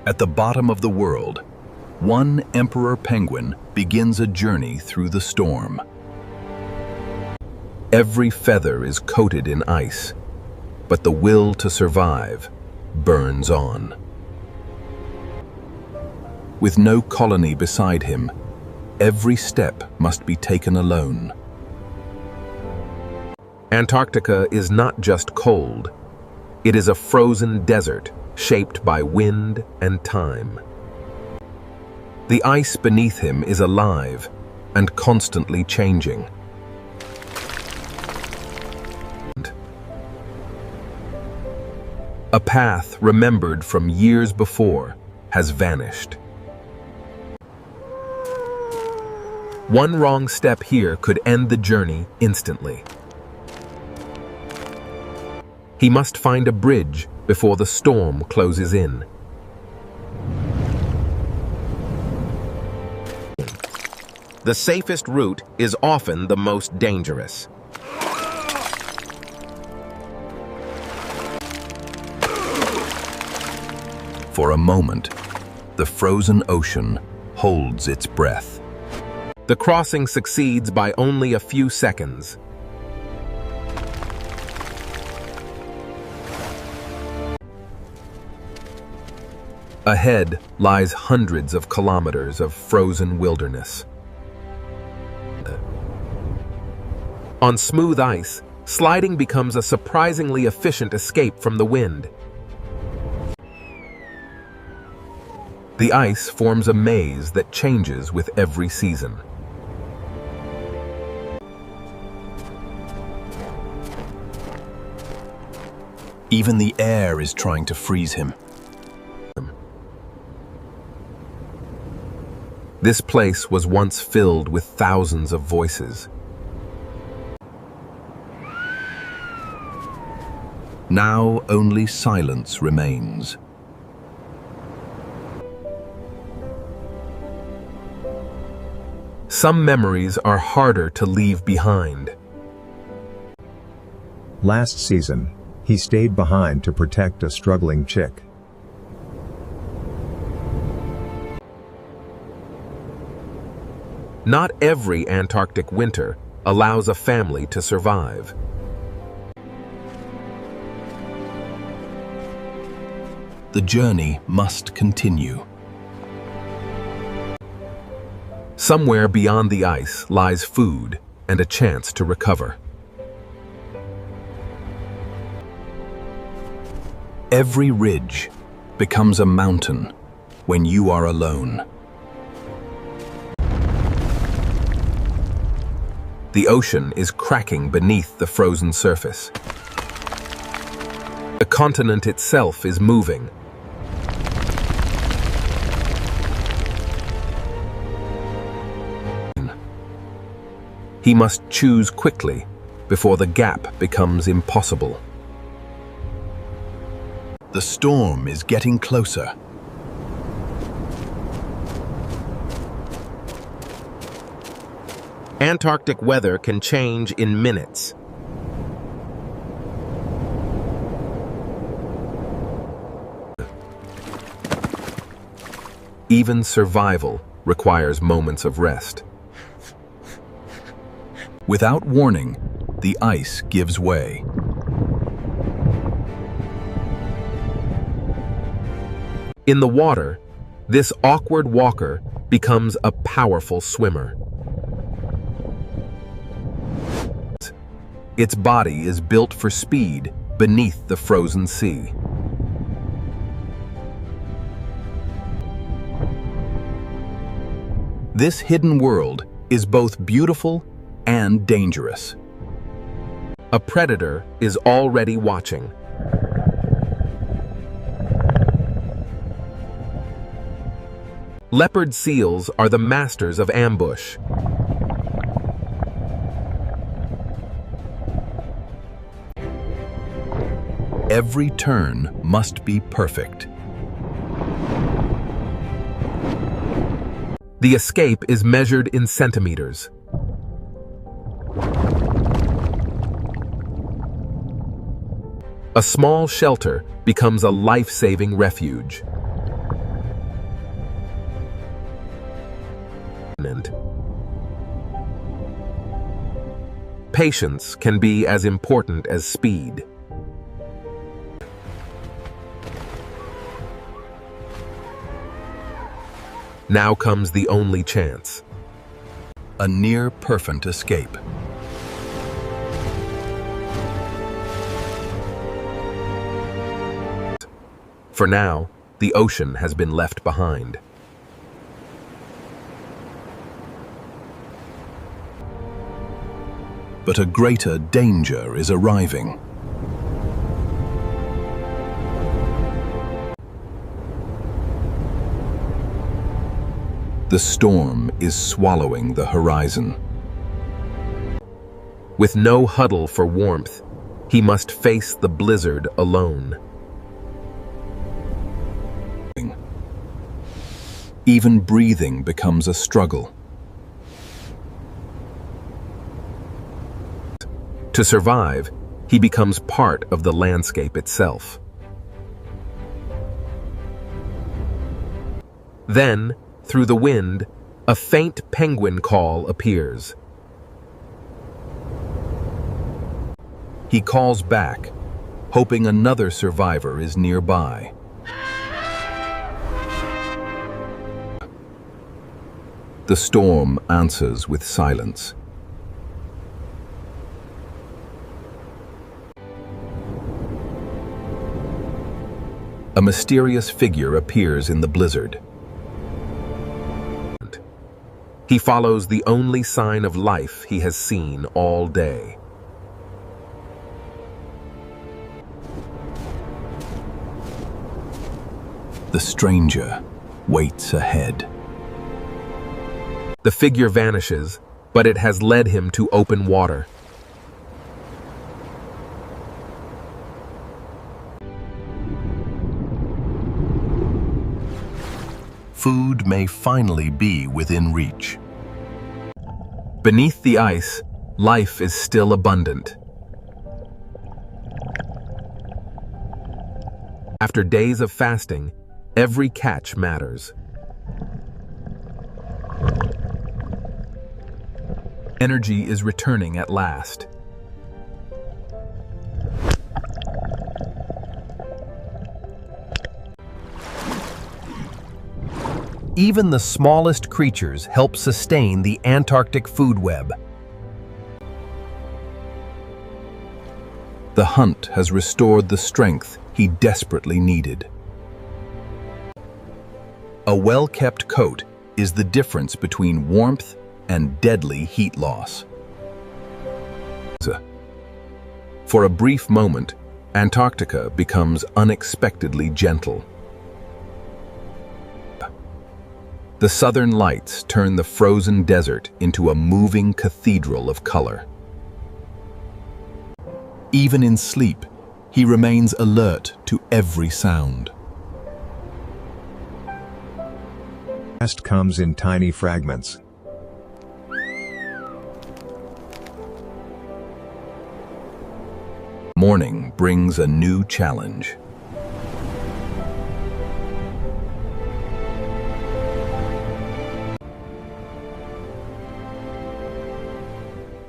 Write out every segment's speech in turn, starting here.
At the bottom of the world, one emperor penguin begins a journey through the storm. Every feather is coated in ice, but the will to survive burns on. With no colony beside him, every step must be taken alone. Antarctica is not just cold. It is a frozen desert shaped by wind and time. The ice beneath him is alive and constantly changing. A path remembered from years before has vanished. One wrong step here could end the journey instantly. He must find a bridge before the storm closes in. The safest route is often the most dangerous. For a moment, the frozen ocean holds its breath. The crossing succeeds by only a few seconds. Ahead lies hundreds of kilometers of frozen wilderness. On smooth ice, sliding becomes a surprisingly efficient escape from the wind. The ice forms a maze that changes with every season. Even the air is trying to freeze him. This place was once filled with thousands of voices. Now only silence remains. Some memories are harder to leave behind. Last season, he stayed behind to protect a struggling chick. Not every Antarctic winter allows a family to survive. The journey must continue. Somewhere beyond the ice lies food and a chance to recover. Every ridge becomes a mountain when you are alone. The ocean is cracking beneath the frozen surface. The continent itself is moving. He must choose quickly before the gap becomes impossible. The storm is getting closer. Antarctic weather can change in minutes. Even survival requires moments of rest. Without warning, the ice gives way. In the water, this awkward walker becomes a powerful swimmer. Its body is built for speed beneath the frozen sea. This hidden world is both beautiful and dangerous. A predator is already watching. Leopard seals are the masters of ambush. Every turn must be perfect. The escape is measured in centimeters. A small shelter becomes a life-saving refuge. patience can be as important as speed. Now comes the only chance. A near-perfect escape. For now, the ocean has been left behind. But a greater danger is arriving. The storm is swallowing the horizon. With no huddle for warmth, he must face the blizzard alone. Even breathing becomes a struggle. To survive, he becomes part of the landscape itself. Then, through the wind, a faint penguin call appears. He calls back, hoping another survivor is nearby. The storm answers with silence. A mysterious figure appears in the blizzard. He follows the only sign of life he has seen all day. The stranger waits ahead. The figure vanishes, but it has led him to open water. Food may finally be within reach. Beneath the ice, life is still abundant. After days of fasting, every catch matters. Energy is returning at last. Even the smallest creatures help sustain the Antarctic food web. The hunt has restored the strength he desperately needed. A well-kept coat is the difference between warmth and deadly heat loss. For a brief moment, Antarctica becomes unexpectedly gentle. The southern lights turn the frozen desert into a moving cathedral of color. Even in sleep, he remains alert to every sound. Rest comes in tiny fragments. Morning brings a new challenge.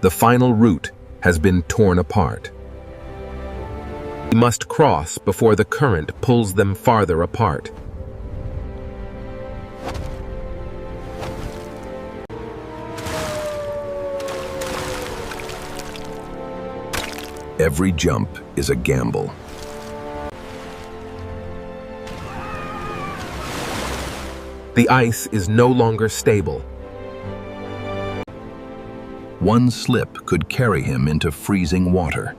The final route has been torn apart. He must cross before the current pulls them farther apart. Every jump is a gamble. The ice is no longer stable. One slip could carry him into freezing water.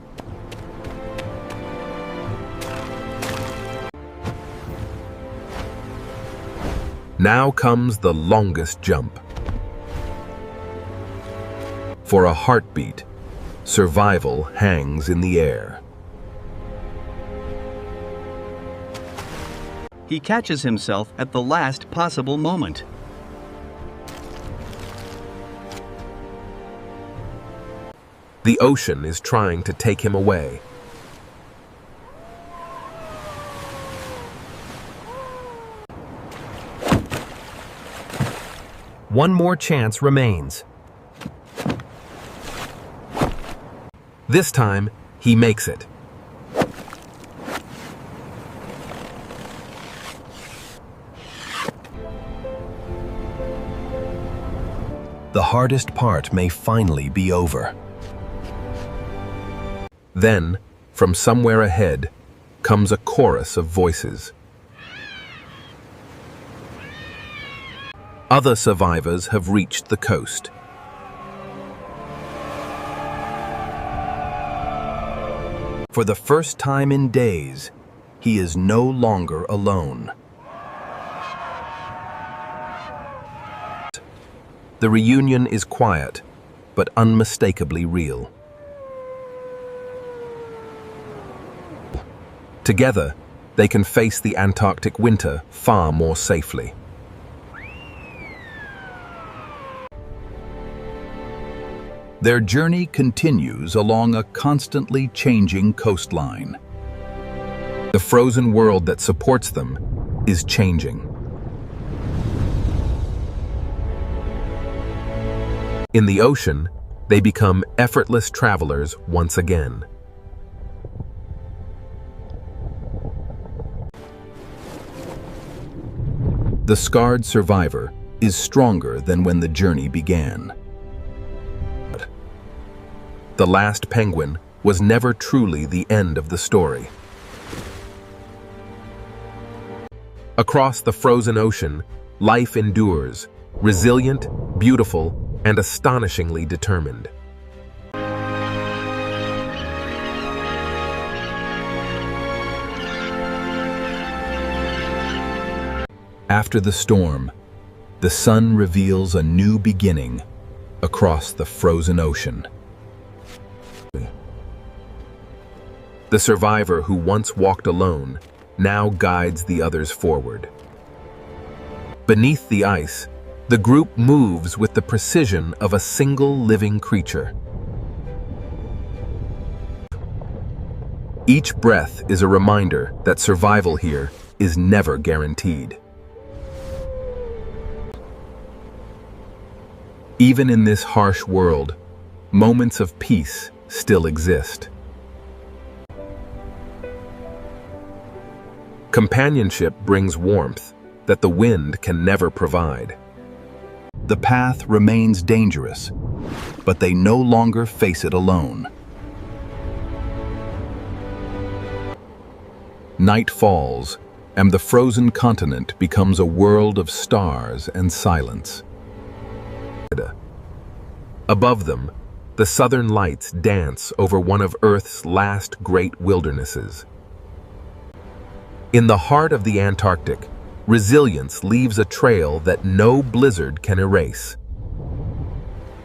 Now comes the longest jump. For a heartbeat, survival hangs in the air. He catches himself at the last possible moment. The ocean is trying to take him away. One more chance remains. This time, he makes it. The hardest part may finally be over. Then, from somewhere ahead, comes a chorus of voices. Other survivors have reached the coast. For the first time in days, he is no longer alone. The reunion is quiet, but unmistakably real. Together, they can face the Antarctic winter far more safely. Their journey continues along a constantly changing coastline. The frozen world that supports them is changing. In the ocean, they become effortless travelers once again. The scarred survivor is stronger than when the journey began. The last penguin was never truly the end of the story. Across the frozen ocean, life endures, resilient, beautiful, and astonishingly determined. After the storm, the sun reveals a new beginning across the frozen ocean. The survivor who once walked alone now guides the others forward. Beneath the ice, the group moves with the precision of a single living creature. Each breath is a reminder that survival here is never guaranteed. Even in this harsh world, moments of peace still exist. Companionship brings warmth that the wind can never provide. The path remains dangerous, but they no longer face it alone. Night falls, and the frozen continent becomes a world of stars and silence. Above them, the southern lights dance over one of Earth's last great wildernesses. In the heart of the Antarctic, resilience leaves a trail that no blizzard can erase.